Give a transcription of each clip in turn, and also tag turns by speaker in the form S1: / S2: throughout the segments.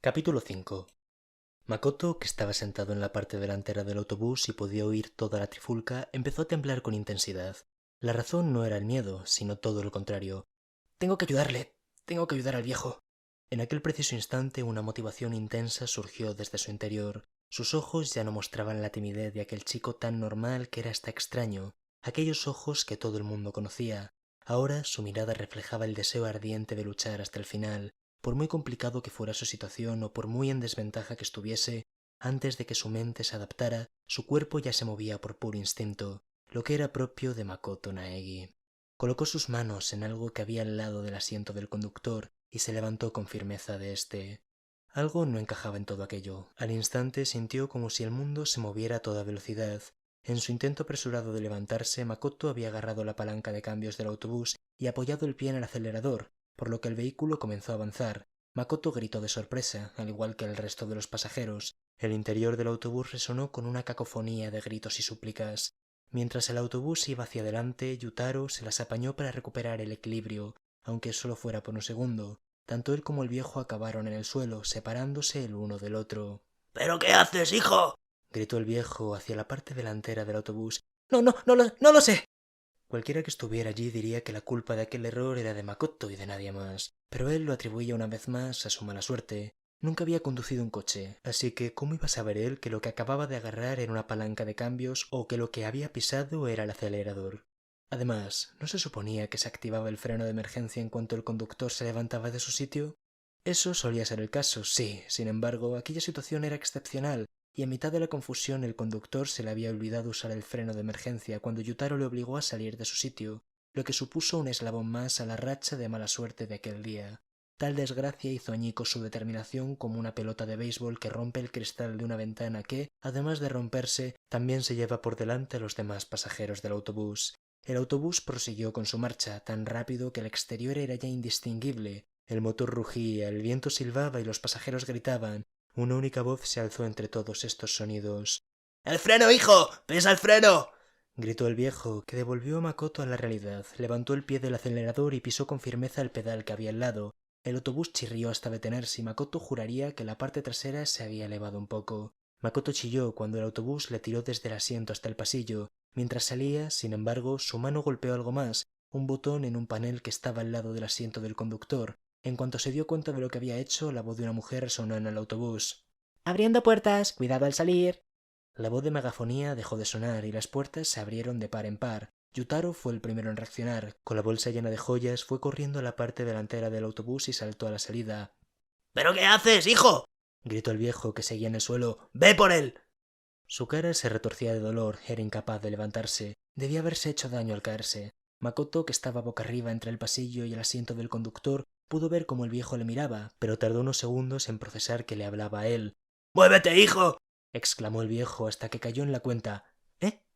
S1: Capítulo 5. Makoto, que estaba sentado en la parte delantera del autobús y podía oír toda la trifulca, empezó a temblar con intensidad. La razón no era el miedo, sino todo lo contrario. «Tengo que ayudarle. Tengo que ayudar al viejo». En aquel preciso instante una motivación intensa surgió desde su interior. Sus ojos ya no mostraban la timidez de aquel chico tan normal que era hasta extraño, aquellos ojos que todo el mundo conocía. Ahora su mirada reflejaba el deseo ardiente de luchar hasta el final. Por muy complicado que fuera su situación o por muy en desventaja que estuviese, antes de que su mente se adaptara, su cuerpo ya se movía por puro instinto, lo que era propio de Makoto Naegi. Colocó sus manos en algo que había al lado del asiento del conductor y se levantó con firmeza de éste. Algo no encajaba en todo aquello. Al instante sintió como si el mundo se moviera a toda velocidad. En su intento apresurado de levantarse, Makoto había agarrado la palanca de cambios del autobús y apoyado el pie en el acelerador, por lo que el vehículo comenzó a avanzar. Makoto gritó de sorpresa, al igual que el resto de los pasajeros. El interior del autobús resonó con una cacofonía de gritos y súplicas. Mientras el autobús iba hacia adelante, Yutaro se las apañó para recuperar el equilibrio, aunque solo fuera por un segundo. Tanto él como el viejo acabaron en el suelo, separándose el uno del otro.
S2: ¿Pero qué haces, hijo?
S1: Gritó el viejo hacia la parte delantera del autobús. No lo sé. Cualquiera que estuviera allí diría que la culpa de aquel error era de Makoto y de nadie más, pero él lo atribuía una vez más a su mala suerte. Nunca había conducido un coche, así que ¿cómo iba a saber él que lo que acababa de agarrar era una palanca de cambios o que lo que había pisado era el acelerador? Además, ¿no se suponía que se activaba el freno de emergencia en cuanto el conductor se levantaba de su sitio? Eso solía ser el caso, sí. Sin embargo, aquella situación era excepcional, y en mitad de la confusión el conductor se le había olvidado usar el freno de emergencia cuando Yutaro le obligó a salir de su sitio, lo que supuso un eslabón más a la racha de mala suerte de aquel día. Tal desgracia hizo añicos su determinación como una pelota de béisbol que rompe el cristal de una ventana que, además de romperse, también se lleva por delante a los demás pasajeros del autobús. El autobús prosiguió con su marcha, tan rápido que el exterior era ya indistinguible. El motor rugía, el viento silbaba y los pasajeros gritaban. Una única voz se alzó entre todos estos sonidos.
S2: ¡El freno, hijo! ¡Pisa el freno!
S1: Gritó el viejo, que devolvió a Makoto a la realidad. Levantó el pie del acelerador y pisó con firmeza el pedal que había al lado. El autobús chirrió hasta detenerse y Makoto juraría que la parte trasera se había elevado un poco. Makoto chilló cuando el autobús le tiró desde el asiento hasta el pasillo. Mientras salía, sin embargo, su mano golpeó algo más, un botón en un panel que estaba al lado del asiento del conductor. En cuanto se dio cuenta de lo que había hecho, la voz de una mujer resonó en el autobús.
S2: ¡Abriendo puertas! ¡Cuidado al salir!
S1: La voz de megafonía dejó de sonar y las puertas se abrieron de par en par. Yutaro fue el primero en reaccionar. Con la bolsa llena de joyas fue corriendo a la parte delantera del autobús y saltó a la salida.
S2: ¿Pero qué haces, hijo?
S1: Gritó el viejo, que seguía en el suelo.
S2: ¡Ve por él!
S1: Su cara se retorcía de dolor, era incapaz de levantarse. Debía haberse hecho daño al caerse. Makoto, que estaba boca arriba entre el pasillo y el asiento del conductor, pudo ver cómo el viejo le miraba, pero tardó unos segundos en procesar que le hablaba a él.
S2: ¡Muévete, hijo!
S1: Exclamó el viejo hasta que cayó en la cuenta.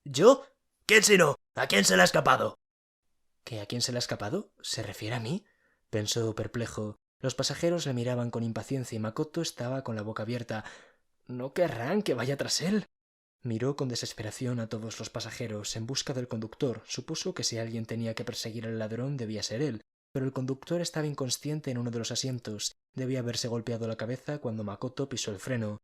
S1: ¿Yo?
S2: ¿Quién si no? ¿A quién se le ha escapado?
S1: ¿Que a quién se le ha escapado? ¿Se refiere a mí? Pensó perplejo. Los pasajeros le miraban con impaciencia y Makoto estaba con la boca abierta. ¿No querrán que vaya tras él? Miró con desesperación a todos los pasajeros en busca del conductor. Supuso que si alguien tenía que perseguir al ladrón debía ser él, pero el conductor estaba inconsciente en uno de los asientos. Debía haberse golpeado la cabeza cuando Makoto pisó el freno.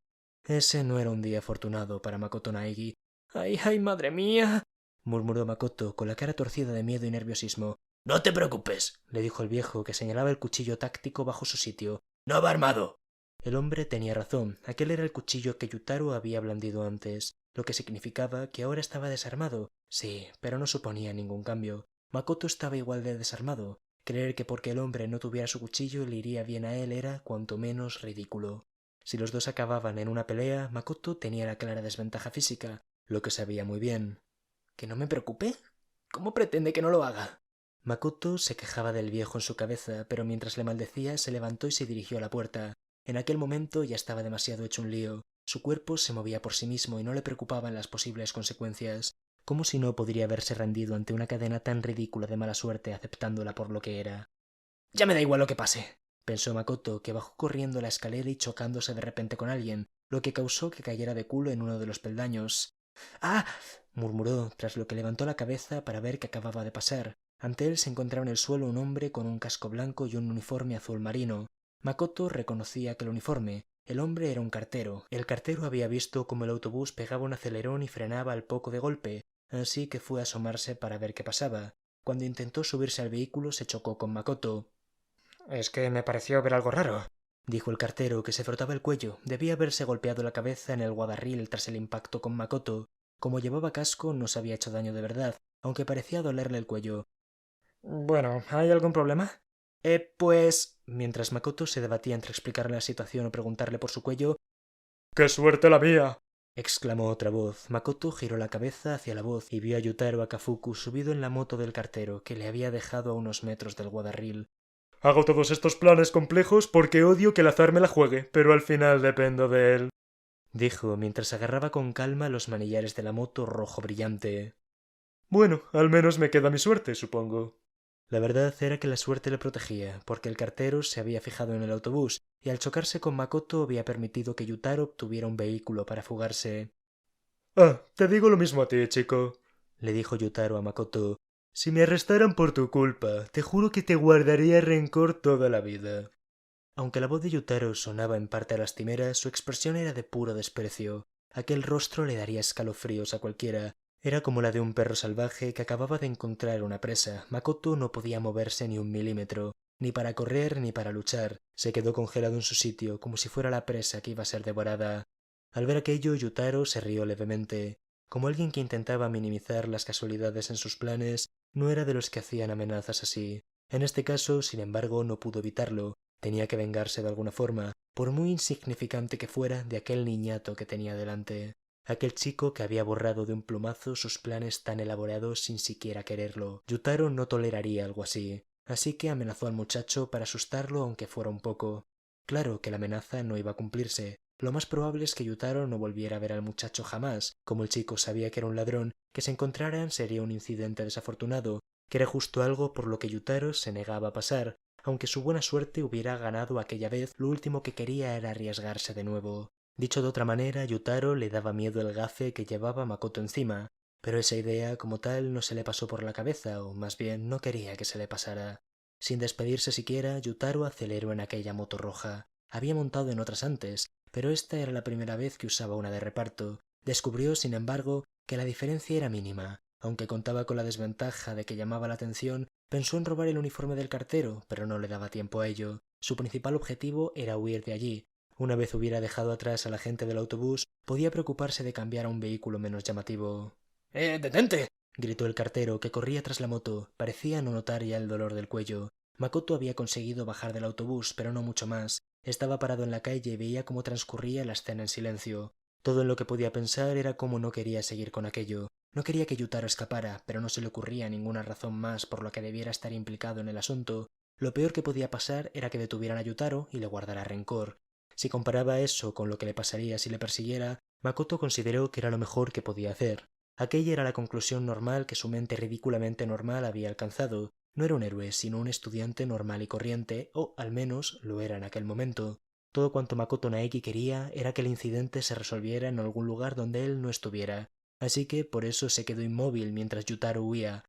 S1: Ese no era un día afortunado para Makoto Naegi. ¡Ay, ay, madre mía! Murmuró Makoto con la cara torcida de miedo y nerviosismo.
S2: No te preocupes,
S1: Le dijo el viejo, que señalaba el cuchillo táctico bajo su sitio.
S2: no va armado.
S1: El hombre tenía razón. Aquel era el cuchillo que Yutaro había blandido antes, lo que significaba que ahora estaba desarmado. Sí, pero no suponía ningún cambio. Makoto estaba igual de desarmado. Creer que porque el hombre no tuviera su cuchillo le iría bien a él era cuanto menos ridículo. Si los dos acababan en una pelea, Makoto tenía la clara desventaja física, lo que sabía muy bien. ¿Que no me preocupe? ¿Cómo pretende que no lo haga? Makoto se quejaba del viejo en su cabeza, pero mientras le maldecía se levantó y se dirigió a la puerta. En aquel momento ya estaba demasiado hecho un lío. Su cuerpo se movía por sí mismo y no le preocupaban las posibles consecuencias. ¿Cómo si no podría haberse rendido ante una cadena tan ridícula de mala suerte aceptándola por lo que era? Ya me da igual lo que pase, pensó Makoto, que bajó corriendo la escalera y chocándose de repente con alguien, lo que causó que cayera de culo en uno de los peldaños. ¡Ah! Murmuró, tras lo que levantó la cabeza para ver qué acababa de pasar. Ante él se encontraba en el suelo un hombre con un casco blanco y un uniforme azul marino. Makoto reconocía aquel uniforme. El hombre era un cartero. El cartero había visto cómo el autobús pegaba un acelerón y frenaba al poco de golpe, así que fue a asomarse para ver qué pasaba. Cuando intentó subirse al vehículo se chocó con Makoto. «Es que me pareció ver algo raro», dijo el cartero, que se frotaba el cuello. Debía haberse golpeado la cabeza en el guadarril tras el impacto con Makoto. Como llevaba casco, no se había hecho daño de verdad, aunque parecía dolerle el cuello. «Bueno, ¿hay algún problema?» Pues... Mientras Makoto se debatía entre explicarle la situación o preguntarle por su cuello... «¡Qué suerte la mía!», exclamó otra voz. Makoto giró la cabeza hacia la voz y vio a Yutaro Akafuku subido en la moto del cartero, que le había dejado a unos metros del guadarril. «Hago todos estos planes complejos porque odio que el azar me la juegue, pero al final dependo de él», dijo mientras agarraba con calma los manillares de la moto rojo brillante. «Bueno, al menos me queda mi suerte, supongo». La verdad era que la suerte le protegía, porque el cartero se había fijado en el autobús y al chocarse con Makoto había permitido que Yutaro obtuviera un vehículo para fugarse. «Ah, te digo lo mismo a ti, chico», le dijo Yutaro a Makoto. «Si me arrestaran por tu culpa, te juro que te guardaría rencor toda la vida». Aunque la voz de Yutaro sonaba en parte lastimera, su expresión era de puro desprecio. Aquel rostro le daría escalofríos a cualquiera. Era como la de un perro salvaje que acababa de encontrar una presa. Makoto no podía moverse ni un milímetro, ni para correr ni para luchar. Se quedó congelado en su sitio, como si fuera la presa que iba a ser devorada. Al ver aquello, Yutaro se rió levemente. Como alguien que intentaba minimizar las casualidades en sus planes, no era de los que hacían amenazas así. En este caso, sin embargo, no pudo evitarlo. Tenía que vengarse de alguna forma, por muy insignificante que fuera, de aquel niñato que tenía delante. Aquel chico que había borrado de un plumazo sus planes tan elaborados sin siquiera quererlo. Yutaro no toleraría algo así que amenazó al muchacho para asustarlo aunque fuera un poco. Claro que la amenaza no iba a cumplirse. Lo más probable es que Yutaro no volviera a ver al muchacho jamás. Como el chico sabía que era un ladrón, que se encontraran sería un incidente desafortunado, que era justo algo por lo que Yutaro se negaba a pasar. Aunque su buena suerte hubiera ganado aquella vez, lo último que quería era arriesgarse de nuevo. Dicho de otra manera, a Yutaro le daba miedo el gafe que llevaba Makoto encima, pero esa idea como tal no se le pasó por la cabeza, o más bien no quería que se le pasara. Sin despedirse siquiera, Yutaro aceleró en aquella moto roja. Había montado en otras antes, pero esta era la primera vez que usaba una de reparto. Descubrió, sin embargo, que la diferencia era mínima. Aunque contaba con la desventaja de que llamaba la atención, pensó en robar el uniforme del cartero, pero no le daba tiempo a ello. Su principal objetivo era huir de allí. Una vez hubiera dejado atrás a la gente del autobús, podía preocuparse de cambiar a un vehículo menos llamativo.
S2: Detente!
S1: Gritó el cartero, que corría tras la moto. Parecía no notar ya el dolor del cuello. Makoto había conseguido bajar del autobús, pero no mucho más. Estaba parado en la calle y veía cómo transcurría la escena en silencio. Todo en lo que podía pensar era cómo no quería seguir con aquello. No quería que Yutaro escapara, pero no se le ocurría ninguna razón más por la que debiera estar implicado en el asunto. Lo peor que podía pasar era que detuvieran a Yutaro y le guardara rencor. Si comparaba eso con lo que le pasaría si le persiguiera, Makoto consideró que era lo mejor que podía hacer. Aquella era la conclusión normal que su mente ridículamente normal había alcanzado. No era un héroe, sino un estudiante normal y corriente, o al menos lo era en aquel momento. Todo cuanto Makoto Naegi quería era que el incidente se resolviera en algún lugar donde él no estuviera. Así que por eso se quedó inmóvil mientras Yutaro huía.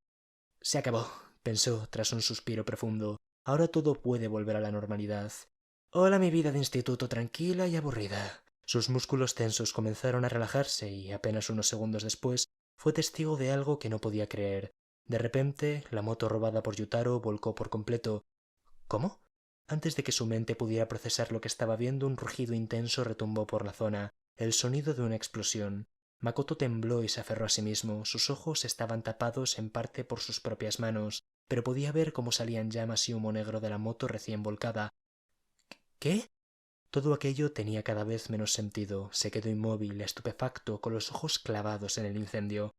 S1: Se acabó, pensó tras un suspiro profundo. Ahora todo puede volver a la normalidad. Hola, mi vida de instituto tranquila y aburrida. Sus músculos tensos comenzaron a relajarse y apenas unos segundos después fue testigo de algo que no podía creer. De repente, la moto robada por Yutaro volcó por completo. ¿Cómo? Antes de que su mente pudiera procesar lo que estaba viendo, un rugido intenso retumbó por la zona, el sonido de una explosión. Makoto tembló y se aferró a sí mismo. Sus ojos estaban tapados en parte por sus propias manos, pero podía ver cómo salían llamas y humo negro de la moto recién volcada. ¿Qué? Todo aquello tenía cada vez menos sentido. Se quedó inmóvil, estupefacto, con los ojos clavados en el incendio.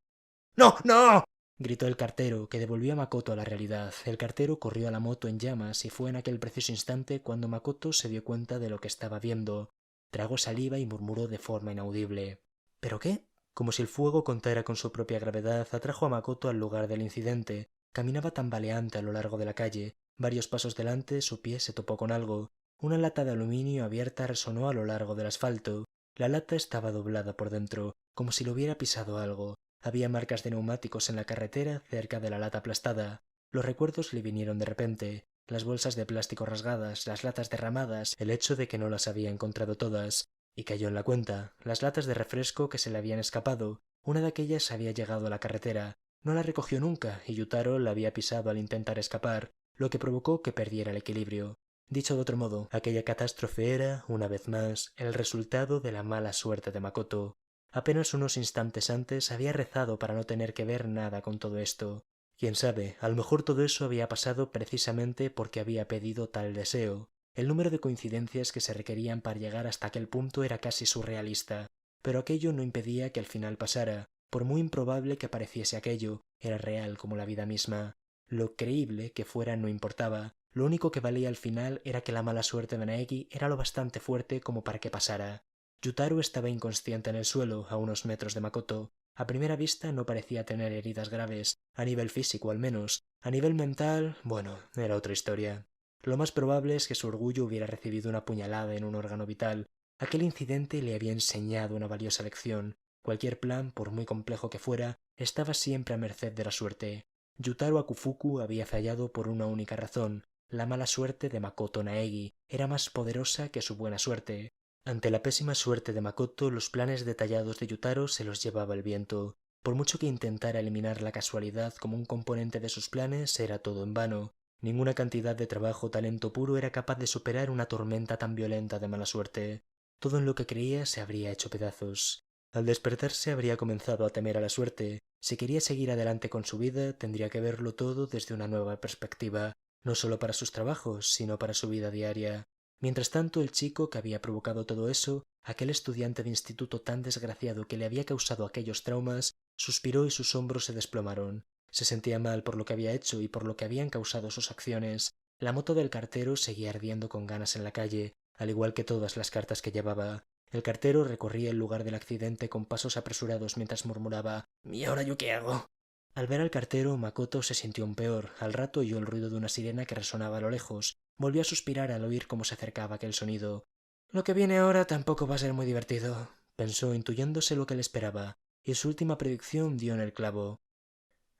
S2: ¡No, no!
S1: Gritó el cartero, que devolvió a Makoto a la realidad. El cartero corrió a la moto en llamas y fue en aquel preciso instante cuando Makoto se dio cuenta de lo que estaba viendo. Tragó saliva y murmuró de forma inaudible. ¿Pero qué? Como si el fuego contara con su propia gravedad, atrajo a Makoto al lugar del incidente. Caminaba tambaleante a lo largo de la calle. Varios pasos delante su pie se topó con algo. Una lata de aluminio abierta resonó a lo largo del asfalto. La lata estaba doblada por dentro, como si lo hubiera pisado algo. Había marcas de neumáticos en la carretera cerca de la lata aplastada. Los recuerdos le vinieron de repente. las bolsas de plástico rasgadas, las latas derramadas, el hecho de que no las había encontrado todas, y cayó en la cuenta, las latas de refresco que se le habían escapado. Una de aquellas había llegado a la carretera, no la recogió nunca y Yutaro la había pisado al intentar escapar, lo que provocó que perdiera el equilibrio. Dicho de otro modo, aquella catástrofe era, una vez más, el resultado de la mala suerte de Makoto. Apenas unos instantes antes había rezado para no tener que ver nada con todo esto. Quién sabe, a lo mejor todo eso había pasado precisamente porque había pedido tal deseo. El número de coincidencias que se requerían para llegar hasta aquel punto era casi surrealista, pero aquello no impedía que al final pasara. Por muy improbable que pareciese aquello, era real como la vida misma. Lo creíble que fuera no importaba, lo único que valía al final era que la mala suerte de Naegi era lo bastante fuerte como para que pasara. Yutaro estaba inconsciente en el suelo, a unos metros de Makoto. A primera vista no parecía tener heridas graves, a nivel físico al menos. A nivel mental, bueno, era otra historia. Lo más probable es que su orgullo hubiera recibido una puñalada en un órgano vital. Aquel incidente le había enseñado una valiosa lección. Cualquier plan, por muy complejo que fuera, estaba siempre a merced de la suerte. Yutaro Akufuku había fallado por una única razón. La mala suerte de Makoto Naegi era más poderosa que su buena suerte. Ante la pésima suerte de Makoto, los planes detallados de Yutaro se los llevaba el viento. Por mucho que intentara eliminar la casualidad como un componente de sus planes, era todo en vano. Ninguna cantidad de trabajo o talento puro era capaz de superar una tormenta tan violenta de mala suerte. Todo en lo que creía se habría hecho pedazos. Al despertarse habría comenzado a temer a la suerte. Si quería seguir adelante con su vida, tendría que verlo todo desde una nueva perspectiva, no solo para sus trabajos, sino para su vida diaria. Mientras tanto, el chico que había provocado todo eso, aquel estudiante de instituto tan desgraciado que le había causado aquellos traumas, suspiró y sus hombros se desplomaron. Se sentía mal por lo que había hecho y por lo que habían causado sus acciones. La moto del cartero seguía ardiendo con ganas en la calle, al igual que todas las cartas que llevaba. El cartero recorría el lugar del accidente con pasos apresurados mientras murmuraba «¿Y ahora yo qué hago?». Al ver al cartero, Makoto se sintió aún peor. Al rato oyó el ruido de una sirena que resonaba a lo lejos. Volvió a suspirar al oír cómo se acercaba aquel sonido. «Lo que viene ahora tampoco va a ser muy divertido», pensó, intuyéndose lo que le esperaba, y su última predicción dio en el clavo.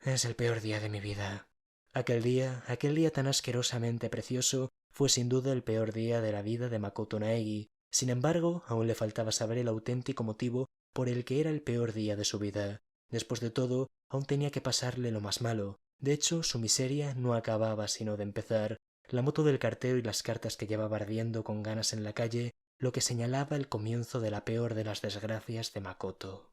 S1: «Es el peor día de mi vida». Aquel día tan asquerosamente precioso, fue sin duda el peor día de la vida de Makoto Naegi. Sin embargo, aún le faltaba saber el auténtico motivo por el que era el peor día de su vida. Después de todo, aún tenía que pasarle lo más malo. De hecho, su miseria no acababa sino de empezar. La moto del cartero y las cartas que llevaba ardiendo con ganas en la calle, lo que señalaba el comienzo de la peor de las desgracias de Makoto.